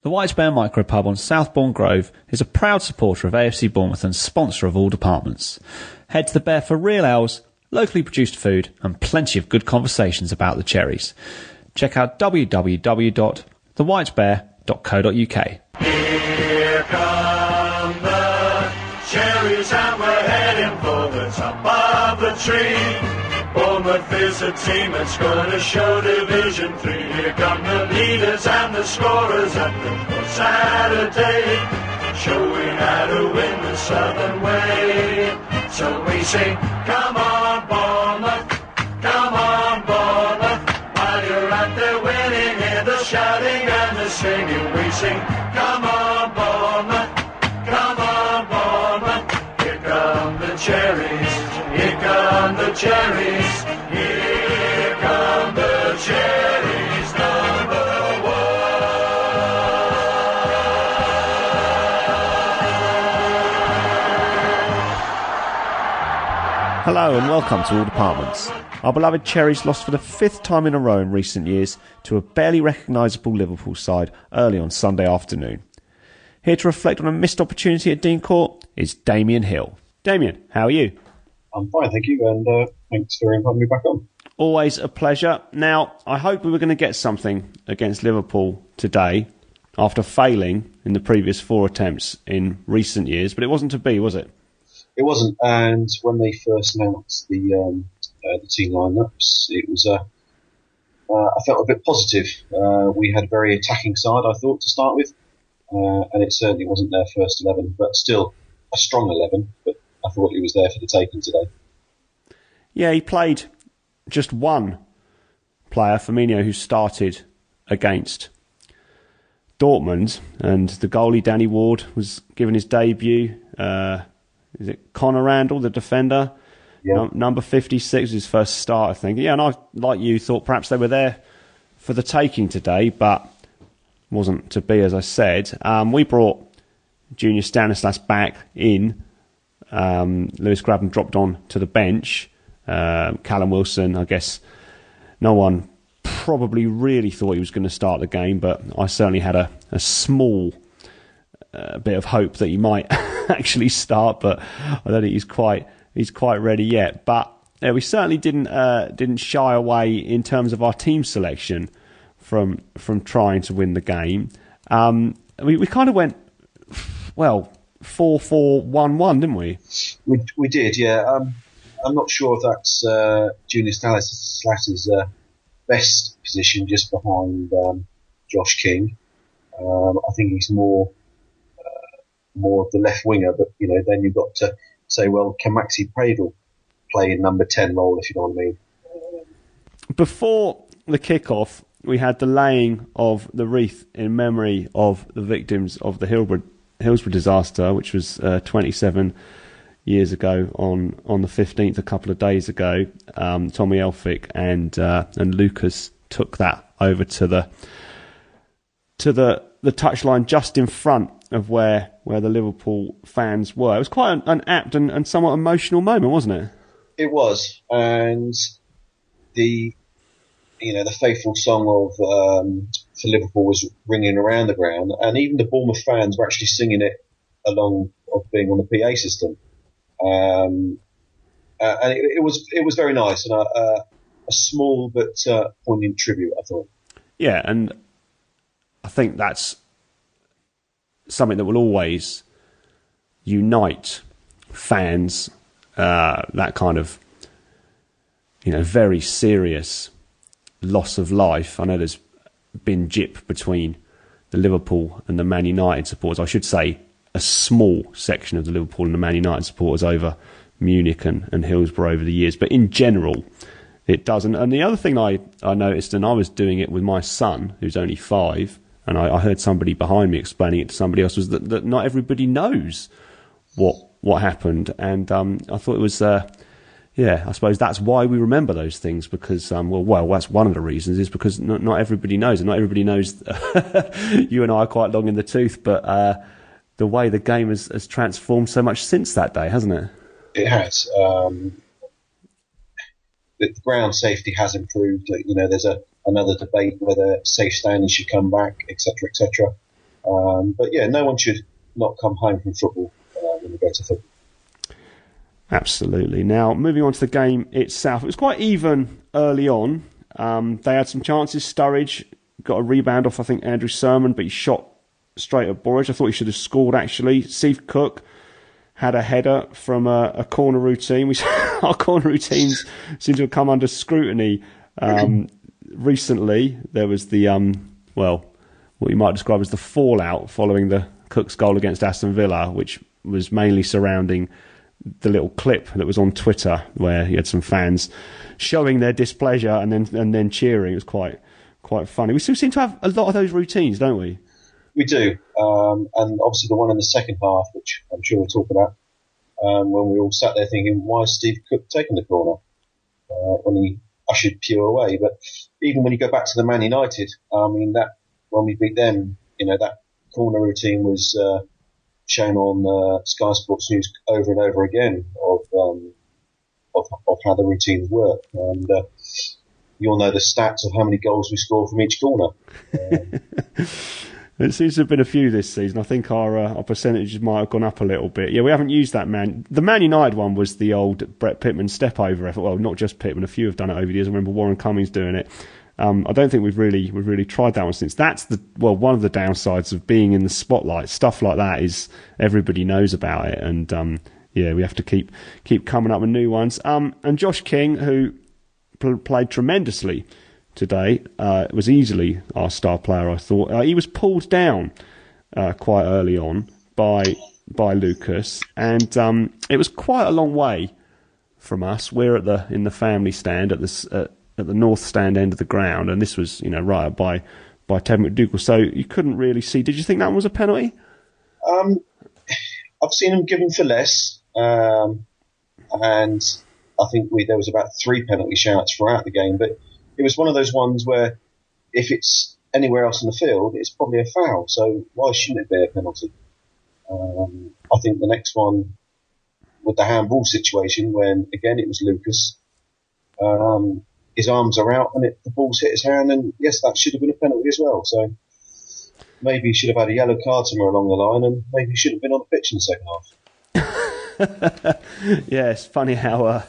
The White Bear Micropub on Southbourne Grove is a proud supporter of AFC Bournemouth and sponsor of all departments. Head to the Bear for real ales, locally produced food and plenty of good conversations about the cherries. Check out www.thewhitebear.co.uk. Here come the cherries and we're heading for the top of the tree. Bournemouth is a team that's going to show Division 3. Here come the leaders and the scorers at the Saturday, showing how to win the Southern way. So we sing, come on Bournemouth, come on Bournemouth. While you're out there winning, hear the shouting and the singing. We sing, come on Bournemouth, come on Bournemouth. Here come the cherries, here come the cherries, here come the cherries, number one. Hello and welcome to All Departments. Our beloved Cherries lost for the fifth time in a row in recent years to a barely recognisable Liverpool side early on Sunday afternoon. Here to reflect on a missed opportunity at Dean Court is Damien Hill. Damien, how are you? I'm fine, thank you, and thanks for inviting me back on. Always a pleasure. Now, I hope we were going to get something against Liverpool today after failing in the previous four attempts in recent years, but it wasn't to be, was it? It wasn't, and when they first announced the team lineups, it was I felt a bit positive. We had a very attacking side, I thought, to start with, and it certainly wasn't their first 11, but still a strong 11. But I thought it was there for the taking today. Yeah, he played just one player, Firmino, who started against Dortmund, and the goalie Danny Ward was given his debut. Is it Conor Randall, the defender? Yeah. Number 56 was his first start, I think. Yeah, and I, like you, thought perhaps they were there for the taking today, but wasn't to be, as I said. We brought Junior Stanislas back in. Lewis Grabban dropped on to the bench. Callum Wilson, I guess no one probably really thought he was going to start the game, but I certainly had a small bit of hope that he might actually start, but I don't think he's quite ready yet. But we certainly didn't shy away in terms of our team selection from trying to win the game. We kind of went 4-4-1-1, didn't we? We did, yeah. I'm not sure if that's Junior Stanislas' best position, just behind Josh King. I think he's more of the left winger, but then you've got to say, well, can Maxi Pradle play in number 10 role, if you know what I mean? Before the kick-off, we had the laying of the wreath in memory of the victims of the Hillsborough disaster, which was 27 years ago on the 15th, a couple of days ago. Tommy Elphick and Lucas took that over to the touchline just in front of where the Liverpool fans were. It was quite an apt and somewhat emotional moment, wasn't it? It was, and the faithful song of for Liverpool was ringing around the ground, and even the Bournemouth fans were actually singing it along of being on the PA system. And it was very nice, and a small but poignant tribute, I thought. Yeah, and I think that's something that will always unite fans. That kind of very serious loss of life. I know there's been jip between the Liverpool and the Man United supporters. I should say a small section of the Liverpool and the Man United supporters over Munich and Hillsborough over the years. But in general, it doesn't. And the other thing I noticed, and I was doing it with my son, who's only 5, and I heard somebody behind me explaining it to somebody else, was that not everybody knows what happened. And I thought it was... I suppose that's why we remember those things, because, that's one of the reasons, is because not everybody knows, and not everybody knows you and I are quite long in the tooth, but the way the game has transformed so much since that day, hasn't it? It has. The ground safety has improved. There's another debate whether safe standing should come back, etc., etc. But yeah, no one should not come home from football when they go to football. Absolutely. Now, moving on to the game itself, it was quite even early on. They had some chances. Sturridge got a rebound off, I think, Andrew Sermon, but he shot straight at Borage. I thought he should have scored, actually. Steve Cook had a header from a corner routine. Our corner routines seem to have come under scrutiny recently. There was the, what you might describe as the fallout following the Cook's goal against Aston Villa, which was mainly surrounding the little clip that was on Twitter where you had some fans showing their displeasure and then cheering. It was quite funny. We still seem to have a lot of those routines, don't we? We do, and obviously the one in the second half, which I'm sure we'll talk about, when we all sat there thinking, why is Steve Cook taking the corner when he ushered Pugh away? But even when you go back to the Man United, I mean, that when we beat them, that corner routine was shown on Sky Sports News over and over again of how the routines work, and you all know the stats of how many goals we score from each corner. It seems to have been a few this season. I think our percentages might have gone up a little bit. Yeah, we haven't used that The Man United one was the old Brett Pittman step over effort. Well, not just Pittman, a few have done it over the years. I remember Warren Cummings doing it. I don't think we've really tried that one since. That's one of the downsides of being in the spotlight. Stuff like that is everybody knows about it, and we have to keep coming up with new ones. And Josh King, who played tremendously today, was easily our star player, I thought. He was pulled down quite early on by Lucas, and it was quite a long way from us. We're in the family stand at the north stand end of the ground, and this was right up by Ted McDougall, so you couldn't really see. Did you think that was a penalty? I've seen him given for less, and I think there was about 3 penalty shouts throughout the game, but it was one of those ones where if it's anywhere else in the field, it's probably a foul, so why shouldn't it be a penalty? I think the next one with the handball situation, when again it was Lucas, his arms are out and the ball's hit his hand, and yes, that should have been a penalty as well. So maybe he should have had a yellow card somewhere along the line, and maybe he shouldn't have been on the pitch in the second half. Yeah, it's funny how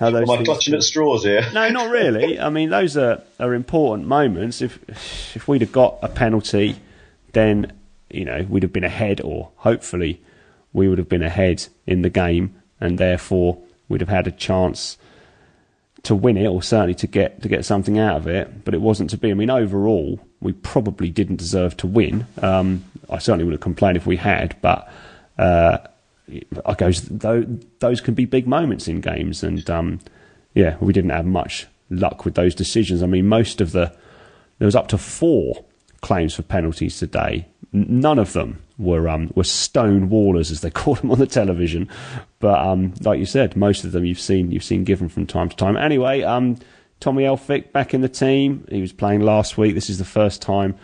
those. Am I clutching at straws here? No, not really. I mean, those are important moments. If we'd have got a penalty, then we'd have been ahead, or hopefully we would have been ahead in the game, and therefore we'd have had a chance to win it, or certainly to get something out of it. But it wasn't to be. I mean, overall, we probably didn't deserve to win. I certainly would have complained if we had, but those can be big moments in games, and we didn't have much luck with those decisions. I mean, there was up to 4 claims for penalties today. None of them were stone wallers, as they call them on the television, but like you said, most of them you've seen given from time to time. Anyway, Tommy Elphick back in the team. He was playing last week. This is the first time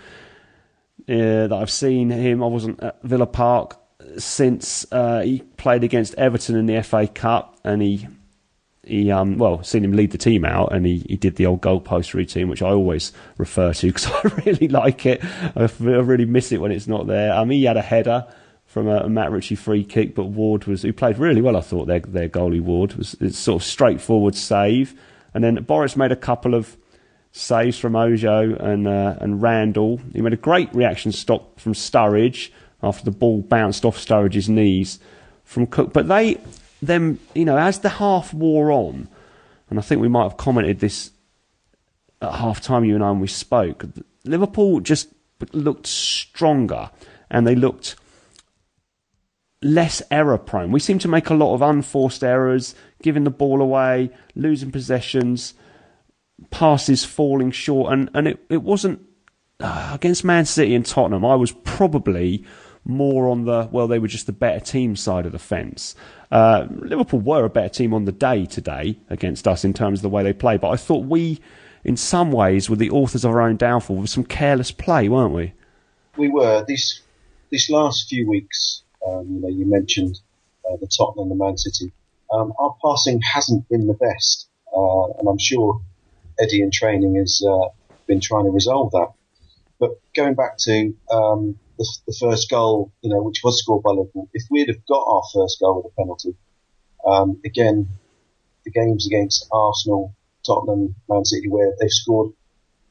that I've seen him. I wasn't at Villa Park since he played against Everton in the FA Cup, and he seen him lead the team out, and he did the old goalpost routine, which I always refer to because I really like it. I really miss it when it's not there. He had a header from a Matt Ritchie free kick, but who played really well, I thought, their goalie Ward. It's sort of straightforward save. And then Boris made a couple of saves from Ojo and Randall. He made a great reaction stop from Sturridge after the ball bounced off Sturridge's knees from Cook. But then, as the half wore on, and I think we might have commented this at half time, you and I, when we spoke, Liverpool just looked stronger, and they looked less error prone. We seemed to make a lot of unforced errors, giving the ball away, losing possessions, passes falling short, and it wasn't against Man City and Tottenham. I was probably more on they were just the better team side of the fence. Liverpool were a better team on the day today against us in terms of the way they play, but I thought we, in some ways, were the authors of our own downfall with some careless play, weren't we? We were. These last few weeks, you mentioned the Tottenham and the Man City. Our passing hasn't been the best, and I'm sure Eddie in training has been trying to resolve that. But going back to the first goal, which was scored by Liverpool, if we'd have got our first goal with a penalty, again, the games against Arsenal, Tottenham, Man City, where they've scored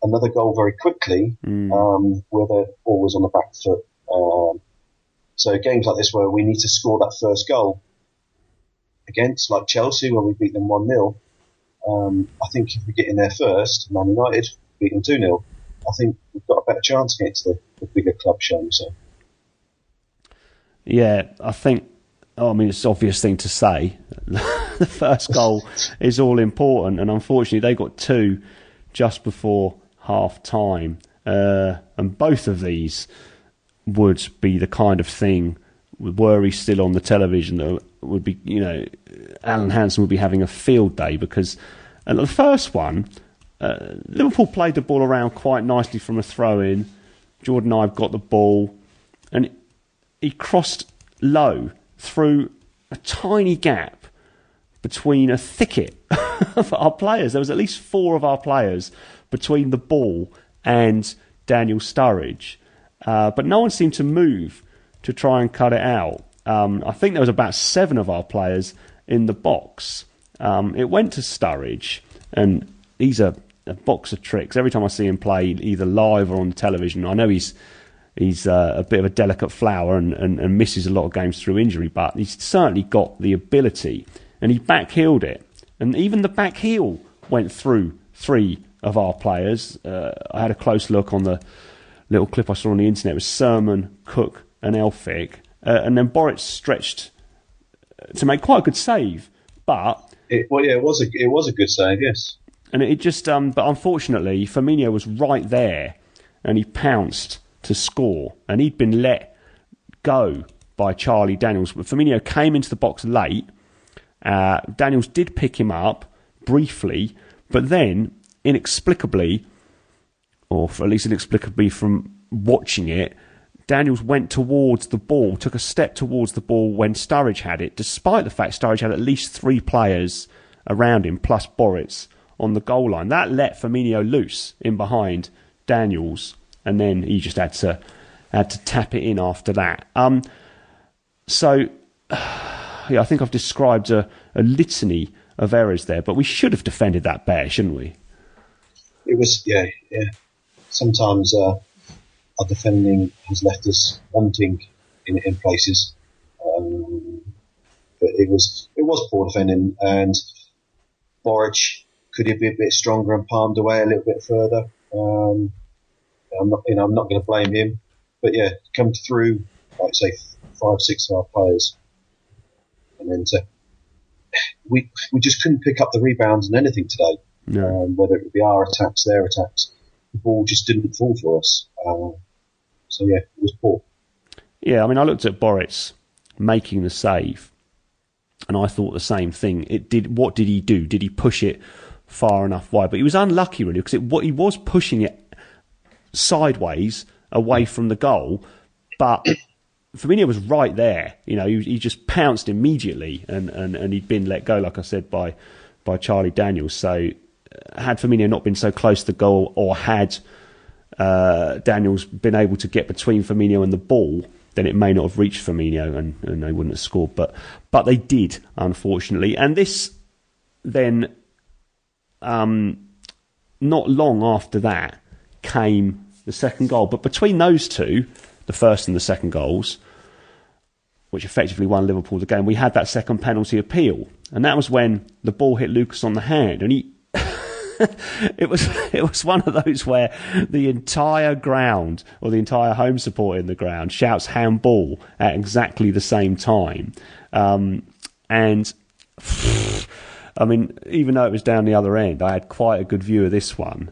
another goal very quickly, where they're always on the back foot. So games like this where we need to score that first goal against, like Chelsea, where we beat them 1-0, I think if we get in there first, Man United beat them 2-0, I think we've got a better chance against the bigger club, shall we say. Yeah, I think, it's an obvious thing to say. The first goal is all important, and unfortunately they got 2 just before half-time. And both of these would be the kind of thing, were he still on the television, that would be, Alan Hansen would be having a field day, because the first one, Liverpool played the ball around quite nicely from a throw-in. Jordan Ive got the ball, and he crossed low through a tiny gap between a thicket of our players. There was at least 4 of our players between the ball and Daniel Sturridge. But no one seemed to move to try and cut it out. I think there was about 7 of our players in the box. It went to Sturridge, and he's a box of tricks. Every time I see him play, either live or on television, I know he's a bit of a delicate flower and misses a lot of games through injury, but he's certainly got the ability, and he back-heeled it. And even the back heel went through 3 of our players. I had a close look on the little clip I saw on the internet. It was Sermon, Cook and Elphick. And then Boris stretched to make quite a good save, but... It was a good save, yes. And it just... but unfortunately, Firmino was right there, and he pounced to score, and he'd been let go by Charlie Daniels. But Firmino came into the box late. Daniels did pick him up briefly, but then, inexplicably, or at least inexplicably from watching it, Daniels went towards the ball, took a step towards the ball when Sturridge had it, despite the fact Sturridge had at least 3 players around him, plus Boris, on the goal line. That let Firmino loose in behind Daniels, and then he just had to tap it in after that. So, I think I've described a litany of errors there, but we should have defended that better, shouldn't we? It was, yeah. Sometimes our defending has left us wanting in places, but it was poor defending, and Boric could he be a bit stronger and palmed away a little bit further. I'm not going to blame him, but yeah, come through, like say 5, 6 of our players, and then we just couldn't pick up the rebounds and anything today. No. Whether it would be our attacks, their attacks, the ball just didn't fall for us. So yeah, it was poor. Yeah, I looked at Boris making the save, and I thought the same thing. What did he do? Did he push it far enough wide? But he was unlucky, really, because he was pushing it sideways away from the goal, but Firmino was right there. He just pounced immediately, and he'd been let go, like I said, by Charlie Daniels. So had Firmino not been so close to the goal, or had Daniels been able to get between Firmino and the ball, then it may not have reached Firmino, and they wouldn't have scored. But they did, unfortunately. And this then, not long after that, came the second goal. But between those two, the first and the second goals, which effectively won Liverpool the game, we had that second penalty appeal. And that was when the ball hit Lucas on the hand. And he... It was one of those where the entire ground, or the entire home support in the ground, shouts handball at exactly the same time. And even though it was down the other end, I had quite a good view of this one.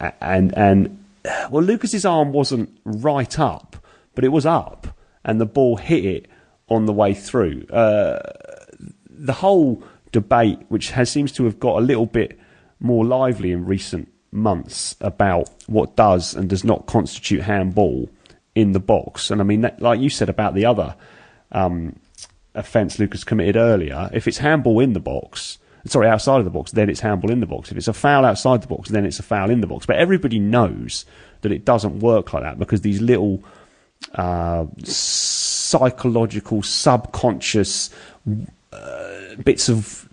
Well, Lucas's arm wasn't right up, but it was up, and the ball hit it on the way through. The whole debate, which seems to have got a little bit more lively in recent months about what does and does not constitute handball in the box. And that, like you said about the other offence Lucas committed earlier, if it's handball in the box, outside of the box, then it's handball in the box. If it's a foul outside the box, then it's a foul in the box. But everybody knows that it doesn't work like that, because these little psychological, subconscious bits of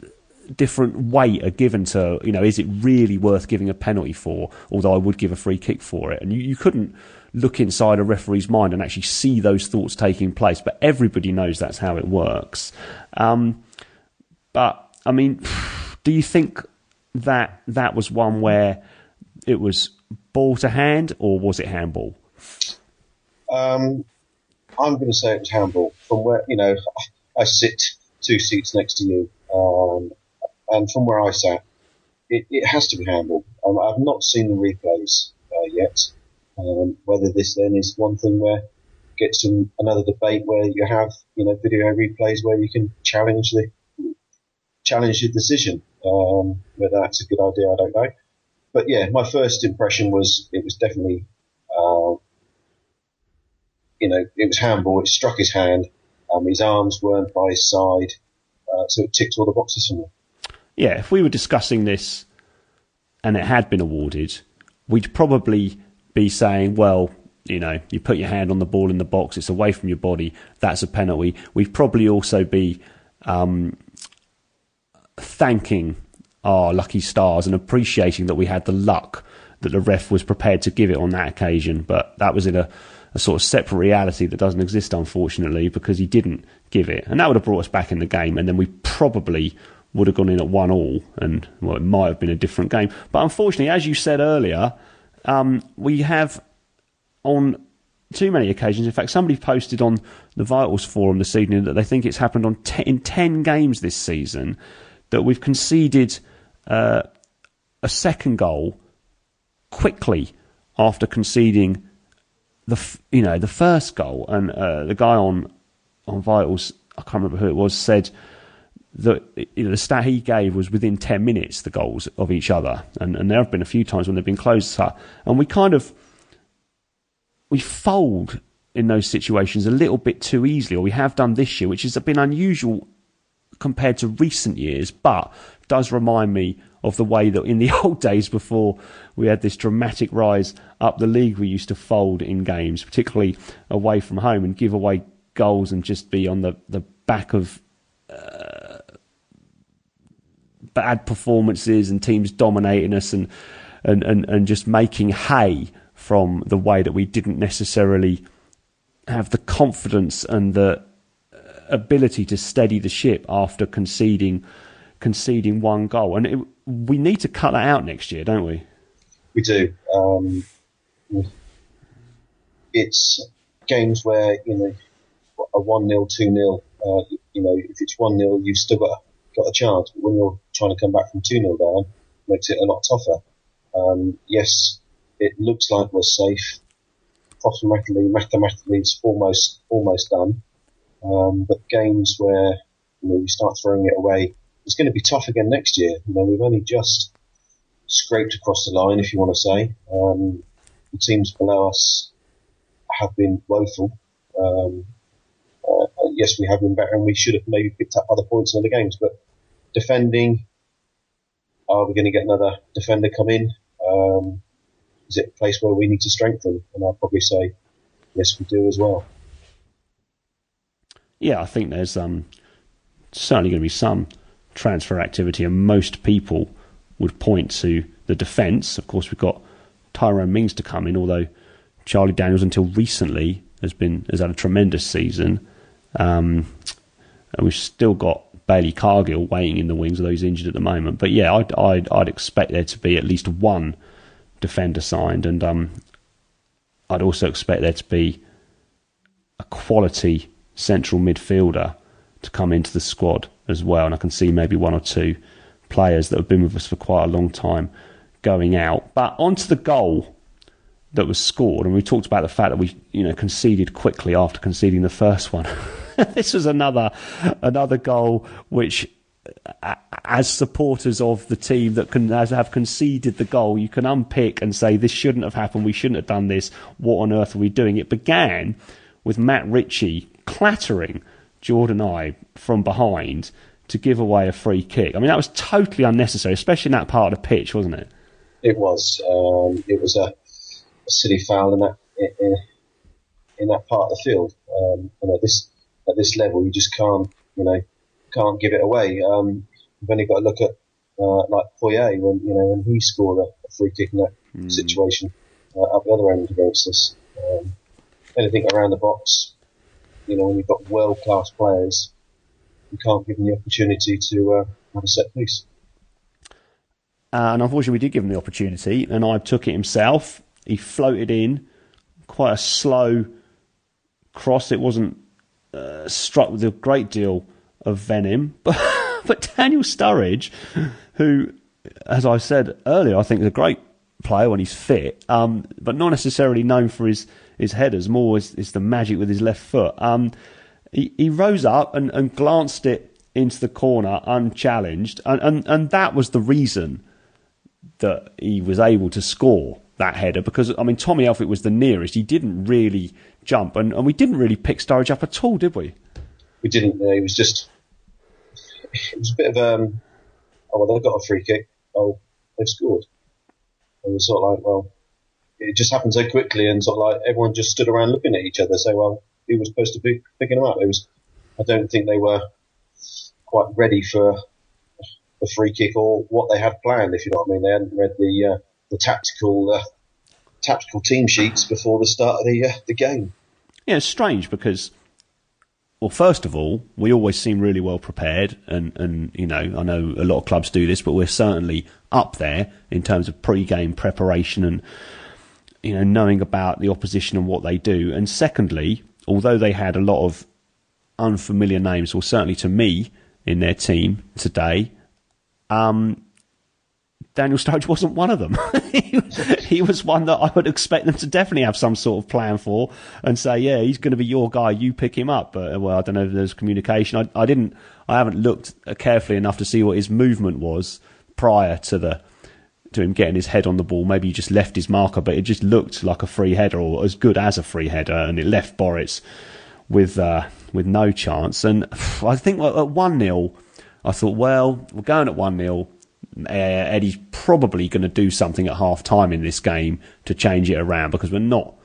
different weight are given to, is it really worth giving a penalty for? Although I would give a free kick for it. And you couldn't look inside a referee's mind and actually see those thoughts taking place. But everybody knows that's how it works. But, I mean, do you think that was one where it was ball to hand, or was it handball? I'm going to say it was handball. From where, I sit 2 seats next to you, and from where I sat, it has to be handball. I've not seen the replays yet. Whether this then is one thing where it gets to another debate where you have, video replays where you can challenge the decision. Whether that's a good idea, I don't know. But yeah, my first impression was it was definitely, it was handball. It struck his hand. His arms weren't by his side, so it ticked all the boxes for me. Yeah, if we were discussing this and it had been awarded, we'd probably be saying, well, you put your hand on the ball in the box, it's away from your body, that's a penalty. We'd probably also be thanking our lucky stars and appreciating that we had the luck that the ref was prepared to give it on that occasion. But that was in a sort of separate reality that doesn't exist, unfortunately, because he didn't give it. And that would have brought us back in the game, and then we probably would have gone in at 1-1, and it might have been a different game. But unfortunately, as you said earlier, we have on too many occasions. In fact, somebody posted on the Vitals forum this evening that they think it's happened in 10 games this season that we've conceded a second goal quickly after conceding the first goal. And the guy on Vitals, I can't remember who it was, said that the stat he gave was within 10 minutes, the goals of each other. And there have been a few times when they've been closer. And we fold in those situations a little bit too easily, or we have done this year, which has been unusual compared to recent years, but does remind me of the way that in the old days before we had this dramatic rise up the league, we used to fold in games, particularly away from home, and give away goals and just be on the back of bad performances and teams dominating us and just making hay from the way that we didn't necessarily have the confidence and the ability to steady the ship after conceding one goal. And we need to cut that out next year, don't we? We do. It's games where, a 1-0, 2-0, if it's 1-0, you've still got a chance. But when you're trying to come back from 2-0 down, it makes it a lot tougher. Yes, it looks like we're safe. Mathematically, it's almost done. But games where you start throwing it away, it's going to be tough again next year. We've only just scraped across the line, if you want to say. The teams below us have been woeful. Yes, we have been better, and we should have maybe picked up other points in other games. But defending, are we going to get another defender come in? Is it a place where we need to strengthen? And I'll probably say, yes, we do as well. Yeah, I think there's certainly going to be some transfer activity, and most people would point to the defence. Of course, we've got Tyrone Mings to come in, although Charlie Daniels until recently has had a tremendous season. And we've still got Bailey Cargill waiting in the wings, although he's injured at the moment. But yeah, I'd expect there to be at least one defender signed, and I'd also expect there to be a quality central midfielder to come into the squad as well. And I can see maybe one or two players that have been with us for quite a long time going out. But onto the goal that was scored, and we talked about the fact that we conceded quickly after conceding the first one. This was another goal which, as supporters of the team that have conceded the goal, you can unpick and say this shouldn't have happened, we shouldn't have done this, what on earth are we doing? It began with Matt Ritchie clattering Jordan Ibe from behind to give away a free kick. I mean, that was totally unnecessary, especially in that part of the pitch, wasn't it? It was. It was a silly foul in that part of the field. At this level, you just can't give it away. You've only got to look at like Poyet when he scored a free kick in that situation up the other end against us. Anything around the box, when you've got world-class players, you can't give them the opportunity to have a set piece. And unfortunately, we did give him the opportunity, and I took it himself. He floated in, quite a slow cross. It wasn't struck with a great deal of venom, but Daniel Sturridge, who, as I said earlier, I think is a great player when he's fit, but not necessarily known for his headers, more is the magic with his left foot. He rose up and glanced it into the corner unchallenged, and that was the reason that he was able to score that header, because, Tommy Elphick was the nearest. He didn't really jump, and we didn't really pick Sturridge up at all, did we? We didn't. It was a bit of they've got a free kick. Oh, they've scored. And it was sort of like, well, it just happened so quickly, and sort of like everyone just stood around looking at each other. So, well, who was supposed to be picking them up? I don't think they were quite ready for the free kick or what they had planned. If you know what I mean, they hadn't read the tactical team sheets before the start of the game. Yeah, it's strange because, well, first of all, we always seem really well prepared, and I know a lot of clubs do this, but we're certainly up there in terms of pre-game preparation and knowing about the opposition and what they do. And secondly, although they had a lot of unfamiliar names, or certainly to me, in their team today, Daniel Sturridge wasn't one of them. He was one that I would expect them to definitely have some sort of plan for and say, yeah, he's going to be your guy, you pick him up. But, well, I don't know if there's communication. I haven't looked carefully enough to see what his movement was prior to him getting his head on the ball. Maybe he just left his marker, but it just looked like a free header, or as good as a free header, and it left Boris with no chance. And I think at 1-0, I thought, well, we're going at 1-0. Eddie's probably going to do something at half-time in this game to change it around, because we're not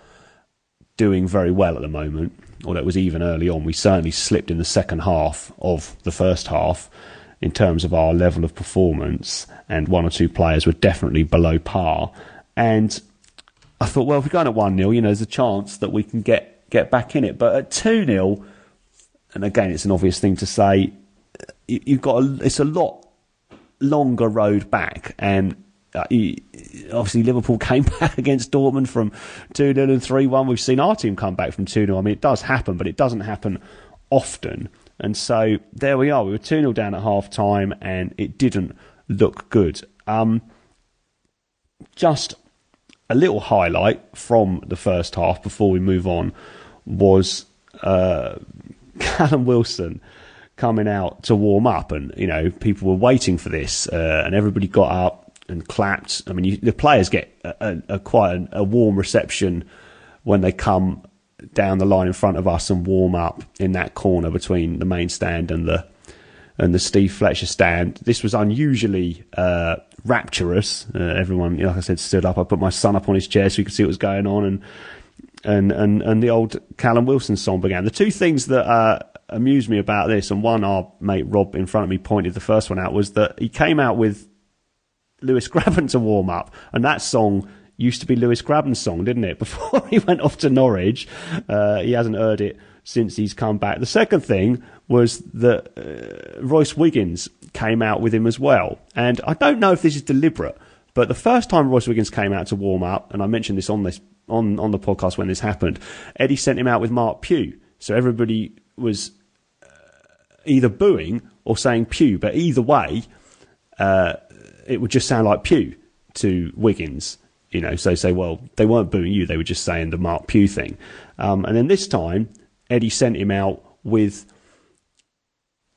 doing very well at the moment. Although it was even early on, we certainly slipped in the second half of the first half in terms of our level of performance, and one or two players were definitely below par. And I thought, well, if we're going at 1-0, there's a chance that we can get back in it. But at 2-0, and again, it's an obvious thing to say, it's a lot longer road back, and obviously Liverpool came back against Dortmund from 2-0 and 3-1. We've seen our team come back from 2-0. It does happen, but it doesn't happen often. And so there we are. We were 2-0 down at half time, and it didn't look good. Just a little highlight from the first half before we move on was Callum Wilson coming out to warm up, and people were waiting for this, and everybody got up and clapped. The players get quite a warm reception when they come down the line in front of us and warm up in that corner between the main stand and the Steve Fletcher stand. This was unusually rapturous. Everyone, like I said, stood up. I put my son up on his chair so he could see what was going on, and the old Callum Wilson song began. The two things that amused me about this, and one our mate Rob in front of me pointed the first one out, was that he came out with Lewis Grabban to warm up, and that song used to be Lewis Grabban's song, didn't it, before he went off to Norwich. He hasn't heard it since he's come back. The second thing was that Royce Wiggins came out with him as well, and I don't know if this is deliberate, but the first time Royce Wiggins came out to warm up, and I mentioned this on the podcast when this happened, Eddie sent him out with Mark Pugh, so everybody was either booing or saying Pugh, but either way, it would just sound like Pugh to Wiggins. So say, well, they weren't booing you, they were just saying the Mark Pugh thing. And then this time, Eddie sent him out with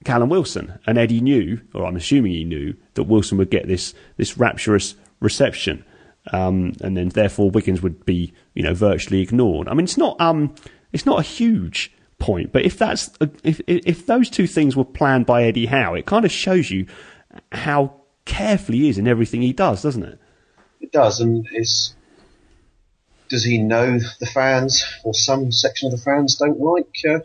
Callum Wilson, and Eddie knew, or I'm assuming he knew, that Wilson would get this rapturous reception, and then therefore Wiggins would be, virtually ignored. It's not a huge point, but if those two things were planned by Eddie Howe, it kind of shows you how careful he is in everything he does, doesn't it? It does, and it's does he know the fans, or some section of the fans don't like him?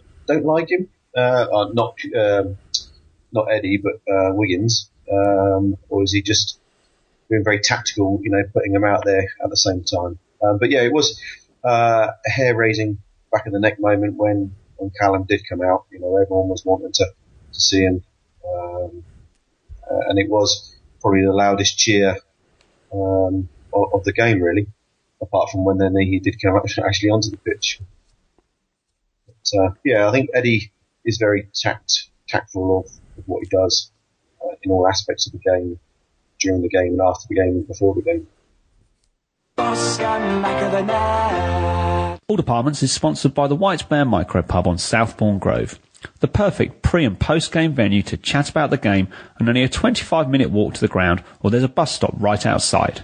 Not Eddie, but Wiggins, or is he just being very tactical, putting them out there at the same time? But yeah, it was a hair-raising back of the neck moment when Callum did come out. Everyone was wanting to see him, and it was probably the loudest cheer of the game, really, apart from when then he did come actually onto the pitch. But, yeah, I think Eddie is very tactful of what he does in all aspects of the game, during the game and after the game and before the game. All Departments is sponsored by the White Bear Micro Pub on Southbourne Grove, the perfect pre- and post-game venue to chat about the game, and only a 25-minute walk to the ground, or there's a bus stop right outside.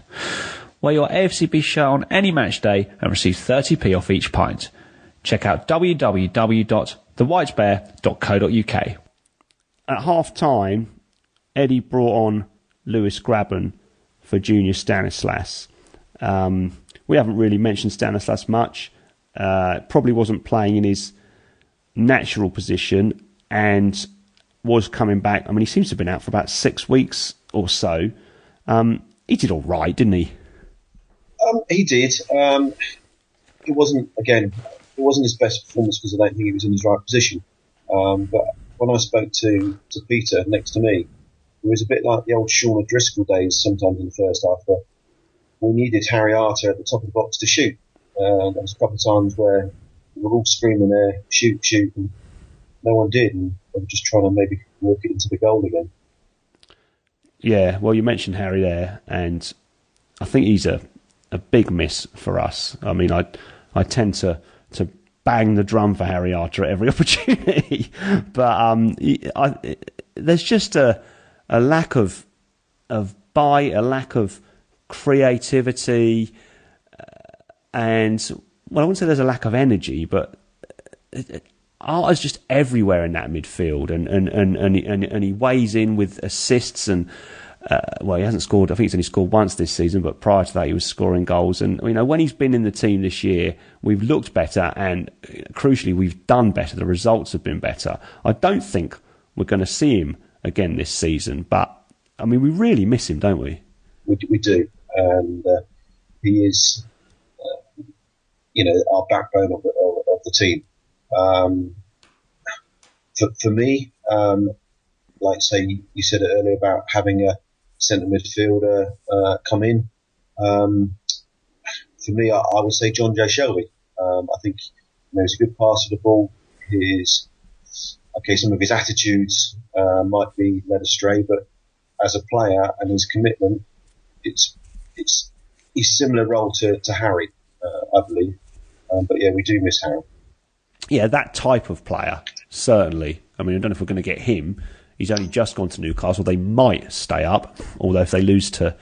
Wear your AFCB shirt on any match day and receive 30p off each pint. Check out www.thewhitebear.co.uk. At half-time, Eddie brought on Lewis Grabban for Junior Stanislas. We haven't really mentioned Stanislas much. Probably wasn't playing in his natural position and was coming back. I mean, he seems to have been out for about 6 weeks or so. He did all right, didn't he? He did. It wasn't his best performance because I don't think he was in his right position. But when I spoke to Peter next to me, it was a bit like the old Sean O'Driscoll days sometimes in the first half, where we needed Harry Arter at the top of the box to shoot. There was a couple of times where we were all screaming there, shoot, and no one did, and they were just trying to maybe work it into the goal again. Yeah, well, you mentioned Harry there, and I think he's a big miss for us. I mean, I tend to bang the drum for Harry Arter at every opportunity, but there's just a lack of bite, a lack of creativity, and well, I wouldn't say there's a lack of energy, but Arter's just everywhere in that midfield, and he weighs in with assists and. Well, he hasn't scored. I think he's only scored once this season, but prior to that, he was scoring goals. And when he's been in the team this year, we've looked better, and crucially, we've done better. The results have been better. I don't think we're going to see him again this season, but I mean, we really miss him, don't we? We do, and he is, our backbone of the team. For me, like say you said it earlier about having a centre midfielder come in. For me, I would say John J. Shelby. I think he's a good passer of the ball. Some of his attitudes might be led astray, but as a player and his commitment, it's similar role to Harry, I believe. But yeah, we do miss Harry. Yeah, that type of player, certainly. I mean, I don't know if we're going to get him. He's only just gone to Newcastle. They might stay up, although if they lose to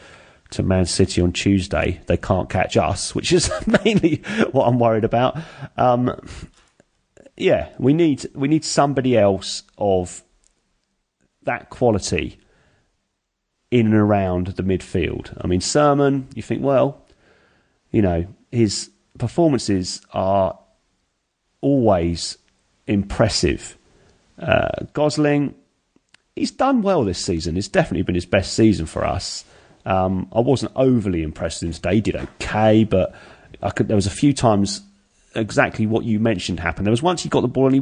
Man City on Tuesday, they can't catch us, which is mainly what I'm worried about. Yeah, we need somebody else of that quality in and around the midfield. I mean, Sermon, you think, well, his performances are always impressive. Gosling, he's done well this season. It's definitely been his best season for us. I wasn't overly impressed with him today. He did okay, but there was a few times exactly what you mentioned happened. There was once he got the ball and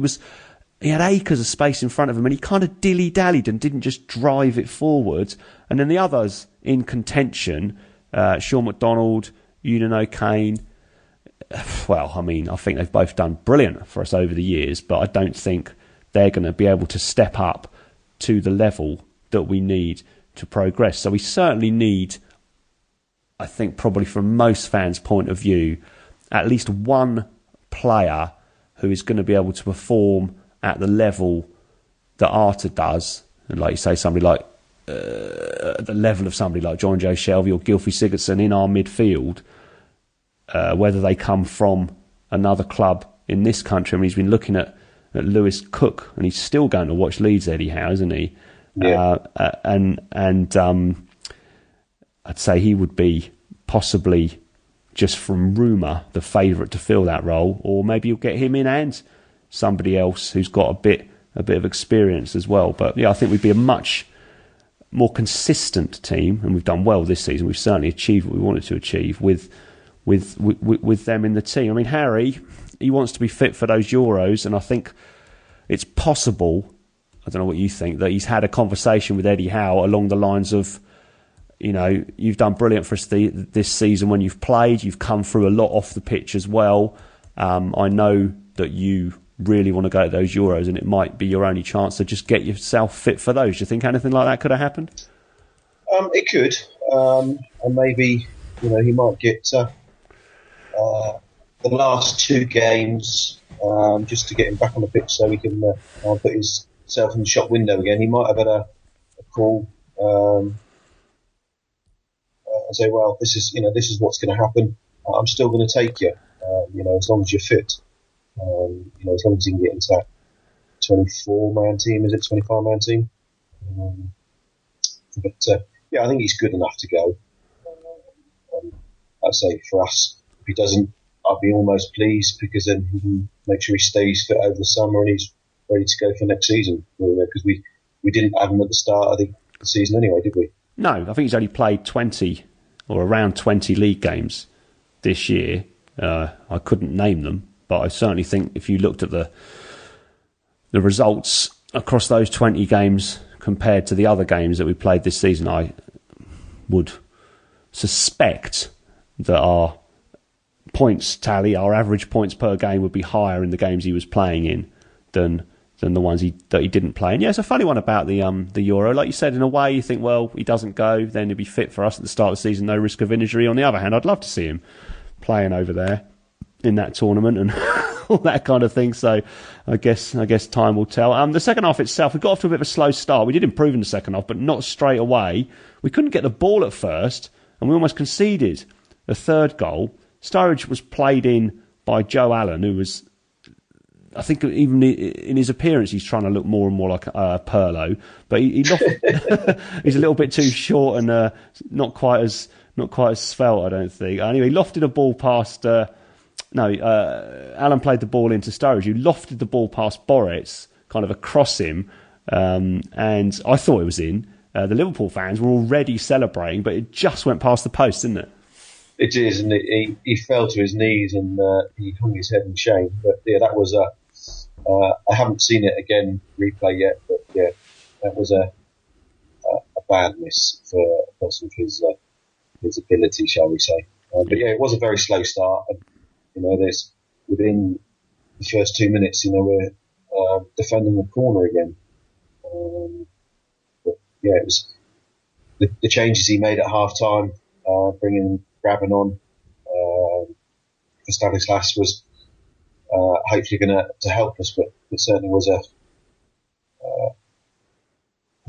he had acres of space in front of him, and he kind of dilly-dallied and didn't just drive it forward. And then the others in contention, Sean McDonald, Eunan O'Kane, well, I mean, I think they've both done brilliant for us over the years, but I don't think they're going to be able to step up to the level that we need to progress. So we certainly need, I think probably from most fans' point of view, at least one player who is going to be able to perform at the level that Arter does. And like you say, somebody like the level of somebody like John Joe Shelby or Gylfi Sigurdsson in our midfield, whether they come from another club in this country. I mean, he's been looking at Lewis Cook, and he's still going to watch Leeds anyhow, isn't he? Yeah. And I'd say he would be possibly just from rumour, the favourite to fill that role, or maybe you'll get him in and somebody else who's got a bit of experience as well. But yeah, I think we'd be a much more consistent team, and we've done well this season. We've certainly achieved what we wanted to achieve with them in the team. I mean, Harry, he wants to be fit for those Euros, and I think it's possible, I don't know what you think, that he's had a conversation with Eddie Howe along the lines of, you know, you've done brilliant for us this season when you've played. You've come through a lot off the pitch as well. I know that you really want to go to those Euros, and it might be your only chance to just get yourself fit for those. Do you think anything like that could have happened? It could, and maybe, you know, he might get the last 2 games just to get him back on the pitch so he can put himself in the shop window again. He might have had a call and say, well, this is what's going to happen. I'm still going to take you, you know, as long as you're fit. You know, as long as you can get into that 24-man team, is it 25-man team? Yeah, I think he's good enough to go. I'd say for us, if he doesn't, I'd be almost pleased, because then he can make sure he stays fit over the summer and he's ready to go for next season. Because we didn't have him at the start of the season anyway, did we? No, I think he's only played 20 or around 20 league games this year. I couldn't name them, but I certainly think if you looked at the results across those 20 games compared to the other games that we played this season, I would suspect that our points tally, our average points per game, would be higher in the games he was playing in than the ones that he didn't play. And yeah, it's a funny one about the Euro. Like you said, in a way, you think, well, he doesn't go, then he'll be fit for us at the start of the season, no risk of injury. On the other hand, I'd love to see him playing over there in that tournament and all that kind of thing. So I guess time will tell. The second half itself, we got off to a bit of a slow start. We did improve in the second half, but not straight away. We couldn't get the ball at first, and we almost conceded the third goal. Sturridge was played in by Joe Allen, who was, I think, even in his appearance, he's trying to look more and more like Pirlo, but he's a little bit too short and not quite as svelte, I don't think. Anyway, he lofted a ball past. Allen played the ball into Sturridge, who lofted the ball past Boris, kind of across him, and I thought it was in. The Liverpool fans were already celebrating, but it just went past the post, didn't it? It is, and he fell to his knees and he hung his head in shame. But yeah, that was I haven't seen it again replay yet, but yeah, that was a bad miss for a person of his ability, shall we say? But yeah, it was a very slow start, and you know, there's within the first 2 minutes, you know, we're defending the corner again. But yeah, it was the changes he made at half time, bringing Graben on for Stanislas was hopefully going to help us, but it certainly was the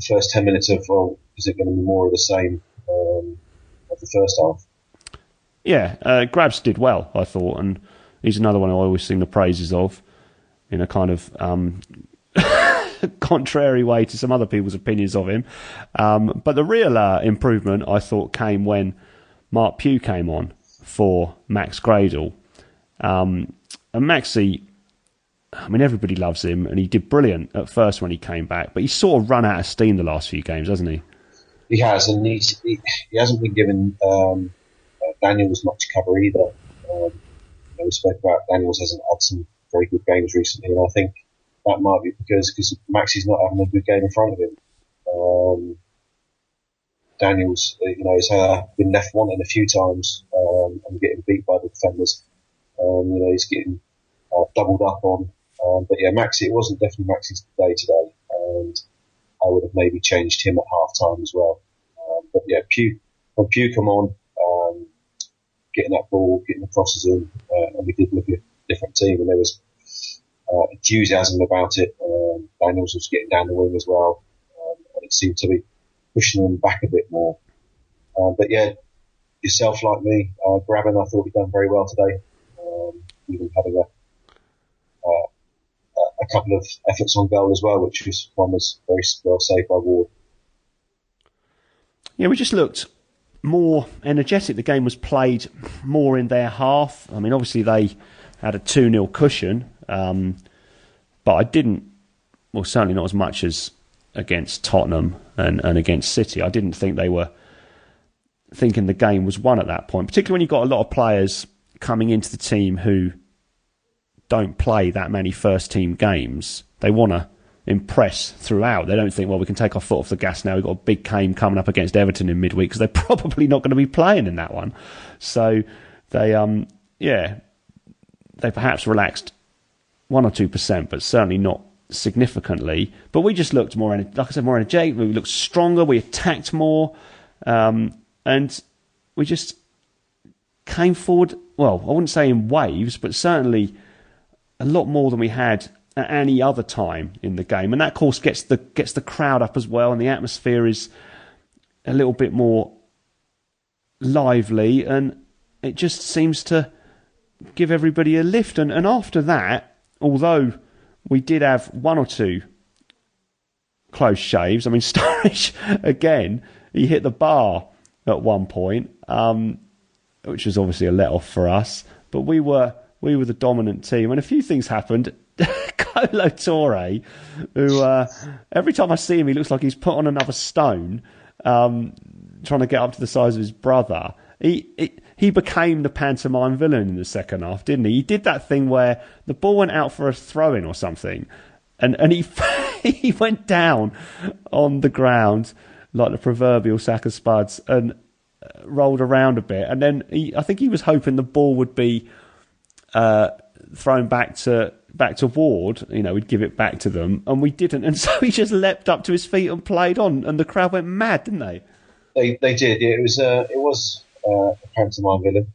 first 10 minutes of, well, is it going to be more of the same of the first half? Yeah, Grabs did well, I thought, and he's another one I always sing the praises of in a kind of contrary way to some other people's opinions of him. But the real improvement, I thought, came when Mark Pugh came on for Max Gradle. And Maxi, I mean, everybody loves him, and he did brilliant at first when he came back, but he's sort of run out of steam the last few games, hasn't he? He has, and he hasn't been given Daniels much cover either. We spoke about Daniels hasn't had some very good games recently, and I think that might be because Maxi's not having a good game in front of him. Daniels, you know, has been left wanting a few times and getting beat by the defenders. You know, he's getting doubled up on. But yeah, Maxi, it wasn't definitely Maxi's day today, and I would have maybe changed him at half time as well. But yeah, when Pugh come on, getting that ball, getting the crosses in, and we did look at a different team, and there was enthusiasm about it. Daniels was getting down the wing as well, and it seemed to be pushing them back a bit more. But yeah, yourself like me, Graben, I thought he'd done very well today. Even having a couple of efforts on goal as well, which one was very well saved by Ward. Yeah, we just looked more energetic. The game was played more in their half. I mean, obviously they had a 2-0 cushion, but I didn't, well, certainly not as much as against Tottenham and against City. I didn't think they were thinking the game was won at that point, particularly when you've got a lot of players coming into the team who don't play that many first-team games. They want to impress throughout. They don't think, well, we can take our foot off the gas now. We've got a big game coming up against Everton in midweek, because they're probably not going to be playing in that one. So they perhaps relaxed 1 or 2%, but certainly not significantly. But we just looked more, like I said, more energetic. We looked stronger. We attacked more, and we just came forward. Well, I wouldn't say in waves, but certainly a lot more than we had at any other time in the game. And that, of course, gets the crowd up as well, and the atmosphere is a little bit more lively, and it just seems to give everybody a lift. And after that, although we did have 1 or 2 close shaves, I mean, Sturridge, again, he hit the bar at one point, which was obviously a let-off for us, but we were the dominant team, and a few things happened. Kolo Touré, who every time I see him, he looks like he's put on another stone, trying to get up to the size of his brother. He became the pantomime villain in the second half, didn't he? He did that thing where the ball went out for a throw-in or something, and he he went down on the ground like the proverbial sack of spuds and rolled around a bit, and then I think he was hoping the ball would be thrown back to Ward, we'd give it back to them, and we didn't, and so he just leapt up to his feet and played on, and the crowd went mad, didn't they? They did. Yeah, it was a pantomime villain.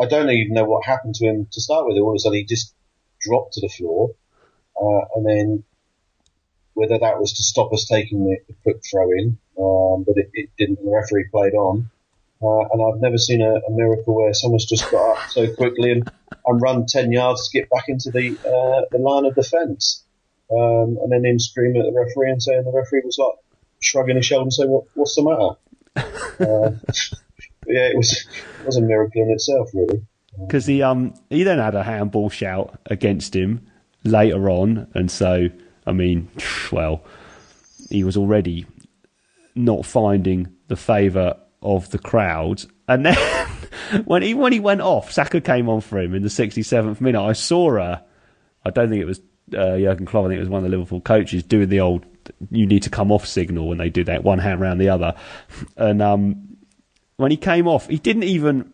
I don't even know what happened to him to start with. All of a sudden, he just dropped to the floor, and then whether that was to stop us taking the quick throw in, but it didn't. The referee played on. And I've never seen a miracle where someone's just got up so quickly and run 10 yards to get back into the line of defence. And then him screaming at the referee and saying the referee was like shrugging his shoulders and saying, what's the matter? Yeah, it was a miracle in itself, really. Because he then had a handball shout against him later on, and so, I mean, well, he was already not finding the favour of the crowd, and then when he went off, Saka came on for him in the 67th minute. I saw I don't think it was Jurgen Klopp, I think it was one of the Liverpool coaches doing the old "you need to come off" signal when they do that, one hand round the other. And when he came off, he didn't even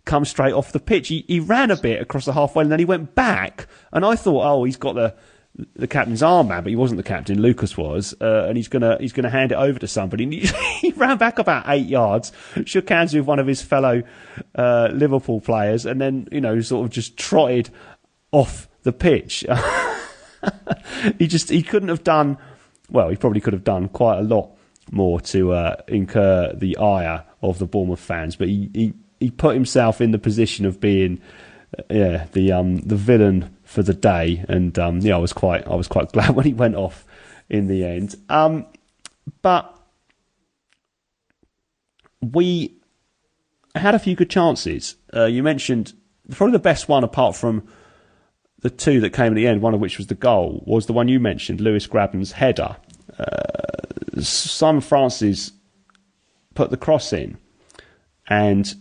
come straight off the pitch. He ran a bit across the halfway, and then he went back. And I thought, oh, he's got the captain's armband, but he wasn't the captain. Lucas was, and he's gonna hand it over to somebody. And he ran back about 8 yards, shook hands with one of his fellow Liverpool players, and then sort of just trotted off the pitch. He couldn't have done well. He probably could have done quite a lot more to incur the ire of the Bournemouth fans, but he put himself in the position of being the villain for the day, and I was quite glad when he went off in the end. But we had a few good chances. You mentioned probably the best one, apart from the two that came at the end, one of which was the goal, was the one you mentioned, Lewis Grabban's header. Simon Francis put the cross in, and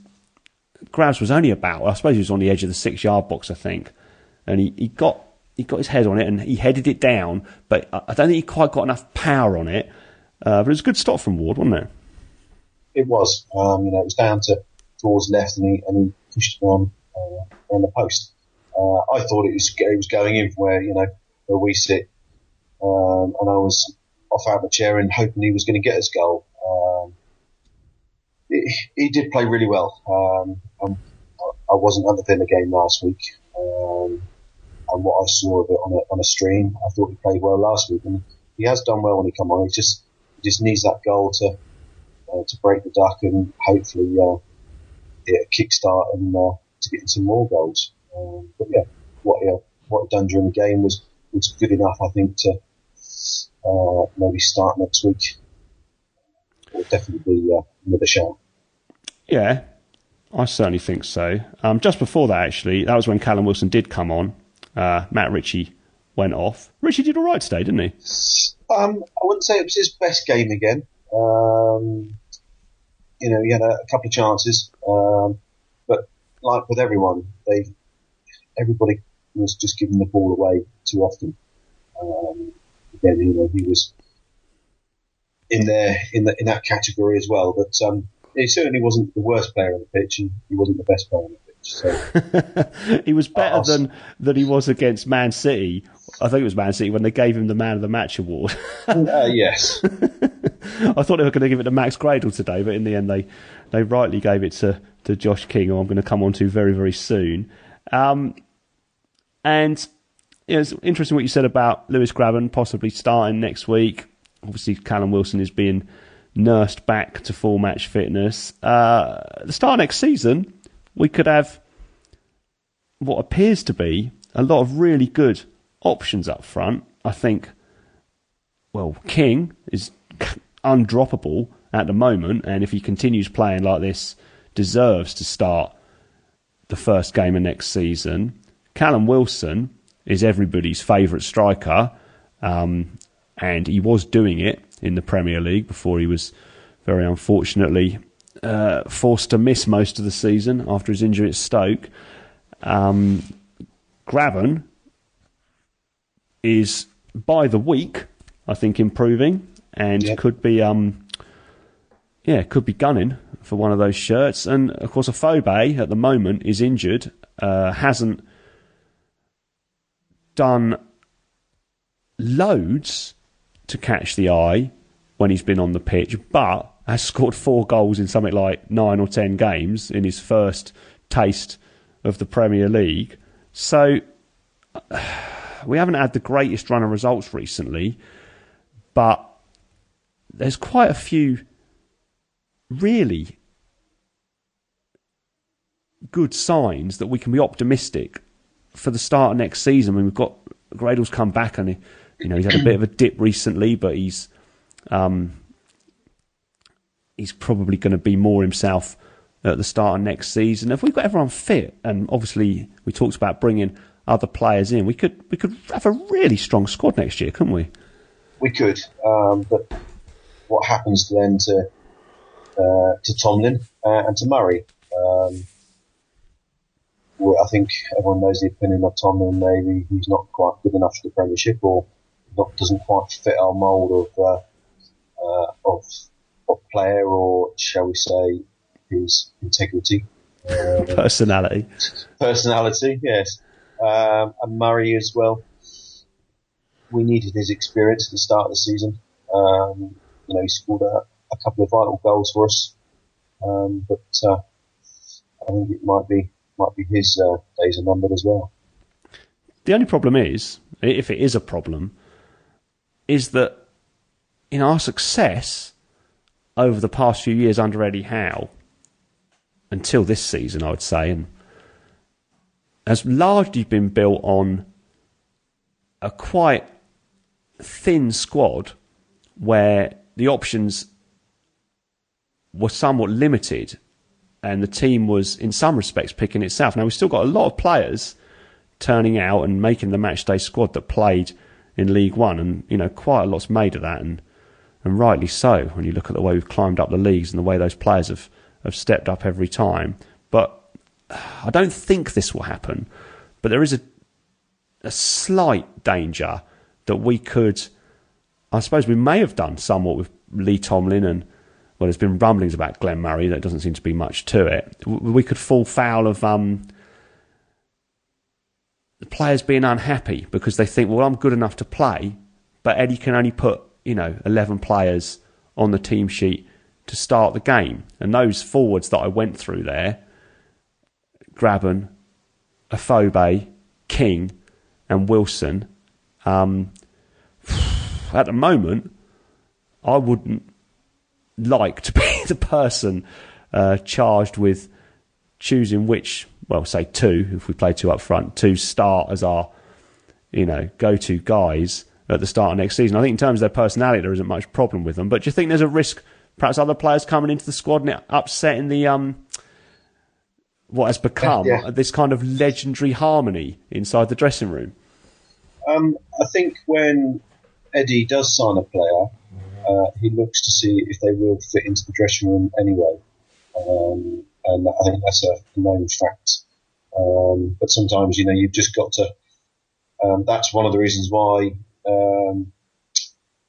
Grabs was only about, I suppose he was on the edge of the 6-yard box, I think, and he got his head on it and he headed it down, but I don't think he quite got enough power on it. But it was a good stop from Ward, wasn't it? It was. It was down towards left, and he pushed it on the post. I thought it was going in from where we sit, and I was off out of the chair and hoping he was going to get his goal. He did play really well. I wasn't at the game last week, and what I saw of it on a stream, I thought he played well last week, and he has done well when he come on. He just needs that goal to break the duck and hopefully kickstart and to get some more goals. But yeah, what he done during the game was good enough, I think, to maybe start next week or will definitely be another shout. Yeah, I certainly think so. Just before that, actually, that was when Callum Wilson did come on. Matt Ritchie went off. Ritchie did all right today, didn't he? I wouldn't say it was his best game again. He had a couple of chances, but like with everyone, everybody was just giving the ball away too often. Again, he was in that category as well. But he certainly wasn't the worst player on the pitch, and he wasn't the best player on the pitch. So he was better than he was against Man City. I think it was Man City when they gave him the Man of the Match award. Yes. I thought they were going to give it to Max Gradle today, but in the end they rightly gave it to Josh King, who I'm going to come on to very, very soon. And it's interesting what you said about Lewis Grabban possibly starting next week. Obviously, Callum Wilson is being nursed back to full match fitness. The start of next season, we could have what appears to be a lot of really good options up front. I think, King is undroppable at the moment, and if he continues playing like this, deserves to start the first game of next season. Callum Wilson is everybody's favourite striker, and he was doing it in the Premier League before he was very unfortunately forced to miss most of the season after his injury at Stoke. Grabban is, by the week, I think, improving and could be gunning for one of those shirts. And of course, Afobe at the moment is injured, hasn't done loads to catch the eye when he's been on the pitch, but has scored 4 goals in something like 9 or 10 games in his first taste of the Premier League. So we haven't had the greatest run of results recently, but there's quite a few really good signs that we can be optimistic for the start of next season. I mean, we've got Gradle's come back, and he's had a bit of a dip recently, but he's probably going to be more himself at the start of next season. If we've got everyone fit, and obviously we talked about bringing other players in, we could have a really strong squad next year, couldn't we? We could, but what happens then to Tomlin and to Murray? I think everyone knows the opinion of Tomlin. Maybe he's not quite good enough for the Premiership, or doesn't quite fit our mould of player, or shall we say, his integrity, personality, yes, and Murray as well. We needed his experience at the start of the season. He scored a couple of vital goals for us, but I think it might be his days are numbered as well. The only problem is, if it is a problem, is that our success over the past few years under Eddie Howe, until this season, I would say, and has largely been built on a quite thin squad where the options were somewhat limited and the team was, in some respects, picking itself. Now, we've still got a lot of players turning out and making the matchday squad that played in League One, and quite a lot's made of that, and rightly so when you look at the way we've climbed up the leagues and the way those players have stepped up every time. But I don't think this will happen. But there is a slight danger that we could, I suppose we may have done somewhat with Lee Tomlin, and there's been rumblings about Glenn Murray. There doesn't seem to be much to it. We could fall foul of the players being unhappy because they think, well, I'm good enough to play, but Eddie can only put 11 players on the team sheet to start the game. And those forwards that I went through there, Grabban, Afobe, King and Wilson, at the moment, I wouldn't like to be the person charged with choosing which, say 2, if we play 2 up front, to start as our, go-to guys at the start of next season. I think in terms of their personality, there isn't much problem with them. But do you think there's a risk perhaps other players coming into the squad and it upsetting the what has become this kind of legendary harmony inside the dressing room? I think when Eddie does sign a player, he looks to see if they will fit into the dressing room anyway. And I think that's a known fact. But sometimes, you've just got to... that's one of the reasons why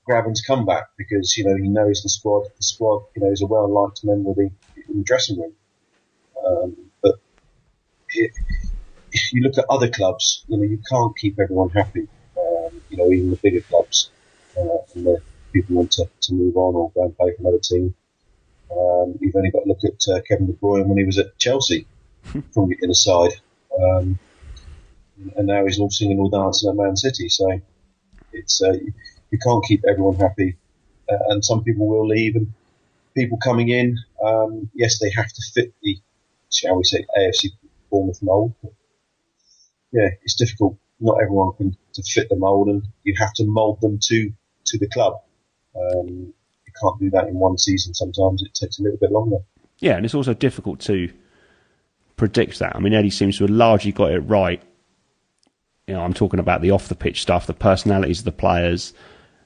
Graven's come back, because, he knows the squad. The squad, is a well-liked member in the dressing room. But if you look at other clubs, you can't keep everyone happy. Even the bigger clubs. And the people want to move on or go and play for another team. You've only got to look at Kevin De Bruyne when he was at Chelsea from the inner side. And now he's all singing, all dancing at Man City. So it's you can't keep everyone happy. And some people will leave, and people coming in, yes, they have to fit the, shall we say, AFC Bournemouth mould. But yeah, it's difficult. Not everyone can to fit the mould, and you have to mould them to the club. You can't do that in one season. Sometimes it takes a little bit longer. Yeah, and it's also difficult to predict that. I mean, Eddie seems to have largely got it right. I'm talking about the off-the-pitch stuff, the personalities of the players,